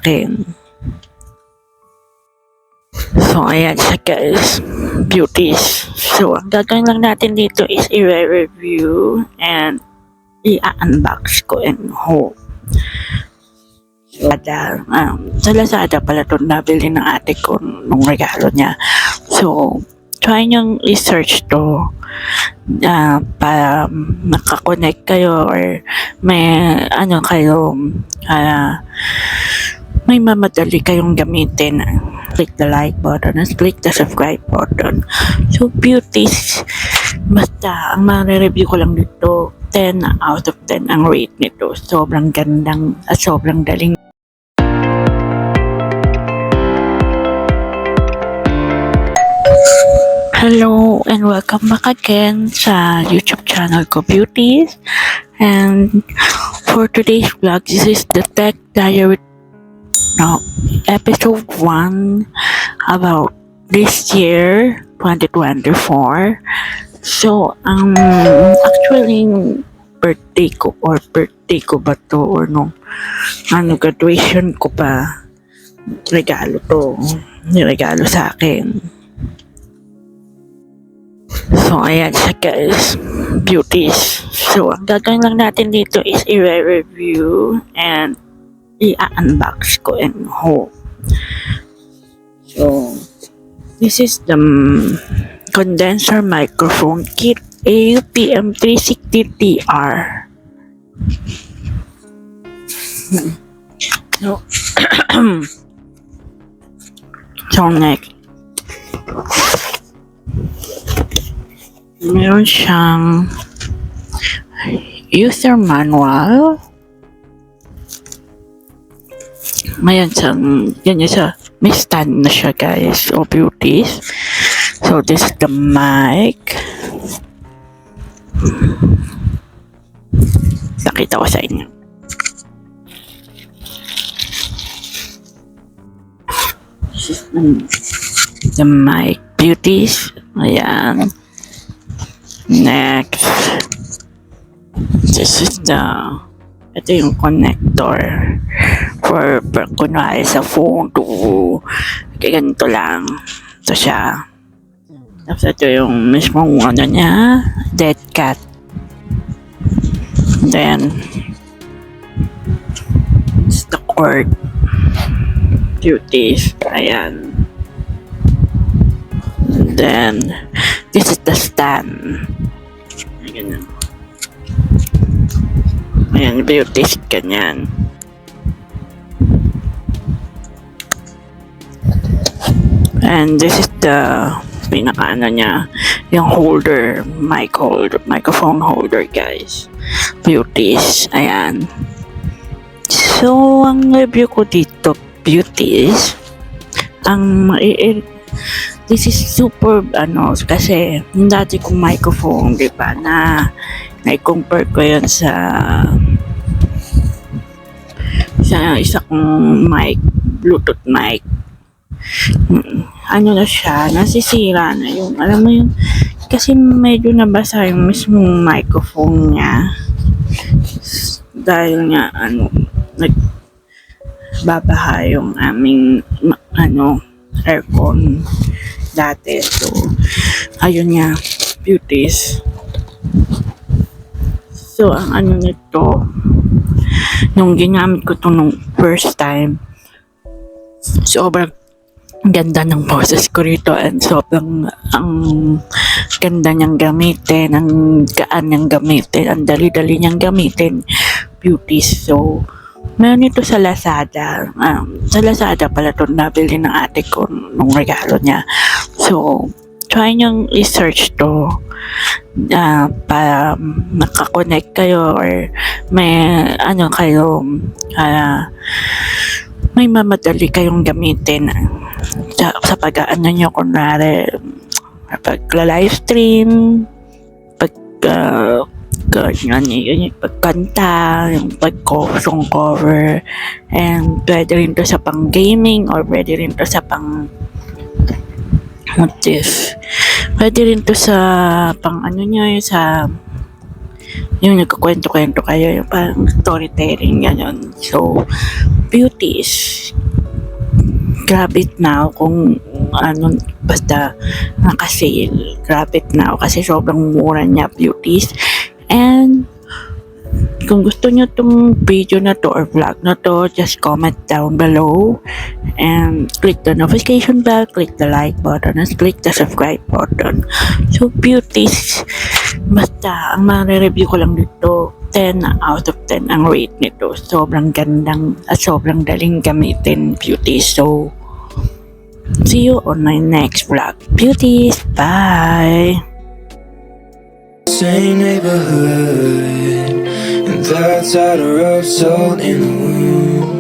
akin. So, ayan siya guys, beauties. So, ang gagawin lang natin dito is i-review and i-unbox ko and haul. Sa Lazada pala ito nabili ng ate ko nung regalo niya. So, try niyong i-search to para makakonect kayo or may kayo may mamadali kayong gamitin. Click the like button and click the subscribe button. So beauties, basta ang ma-review ko lang dito 10 out of 10 ang rate nito. Sobrang gandang at sobrang daling. Hello and welcome back again sa YouTube channel ko, Beauties. And for today's vlog, this is the Tech Diary episode 1 about this year 2024. So actually birthday ko ba to or no graduation ko pa, niregalo sa akin. So, ayan siya guys, beauties. So, ang gagawin lang natin dito is i-review and i-unbox ko and haul. So, this is the condenser microphone kit AU-PM360TR. So, next. Meron siyang user manual. Ganyan siya. May stand na siya guys. So beauties. So this is the mic. Nakita ko sa inyo. This is the mic, beauties. Ayan. Next, this is ito yung connector for kunwari sa phone to ganito lang. Ito siya. Tapos ito yung mismong niya, dead cat. Then, it's the cord. Beauties. Ayan. Then, this is the stand. Ganyan. Ayan, beauties, ganyan. And this is the pinaka niya, yung holder, microphone holder, guys. Beauties, ayan. So, ang review ko dito, beauties, this is super kasi yung dati kong microphone, di ba, na-compare ko yun sa isa kong mic, Bluetooth mic. Na siya, nasisira na yung, alam mo yun, kasi medyo nabasa yung mismong microphone niya dahil nga nagbabaha yung aming aircon dati. So, ayun nga, beauties. So, ang nito, nung ginamit ko to nung first time, sobrang ganda ng boses ko rito and sobrang ang ganda niyang gamitin, ang gaan niyang gamitin, ang dali-dali niyang gamitin, beauties. So, meron ito sa Lazada. Sa Lazada pala ito nabili ng ate ko nung regalo niya. So, try niyong i-search to para makakonect kayo or may kayo may mamadali kayong gamitin sa pag-ano nyo, kunwari pag-live stream, pagkanta, yung pag-song cover, and pwede rin to sa pang gaming or pwede rin to sa pang pwede rin to sa pang yung sa yung nagkukwento-kwento kayo, yung parang storytelling, ganyan. So, beauties. Grab it now kung ano, basta naka-sale. Grab it now kasi sobrang mura niya, beauties. And kung gusto nyo tong video na to or vlog na to, just comment down below and click the notification bell, click the like button, and click the subscribe button. So beauties, basta ang ma-review ko lang dito, 10 out of 10 ang rate nito. Sobrang gandang at sobrang daling gamitin, beauties. So see you on my next vlog, beauties. Bye. Same neighborhood, and that's out of rough salt in the wound.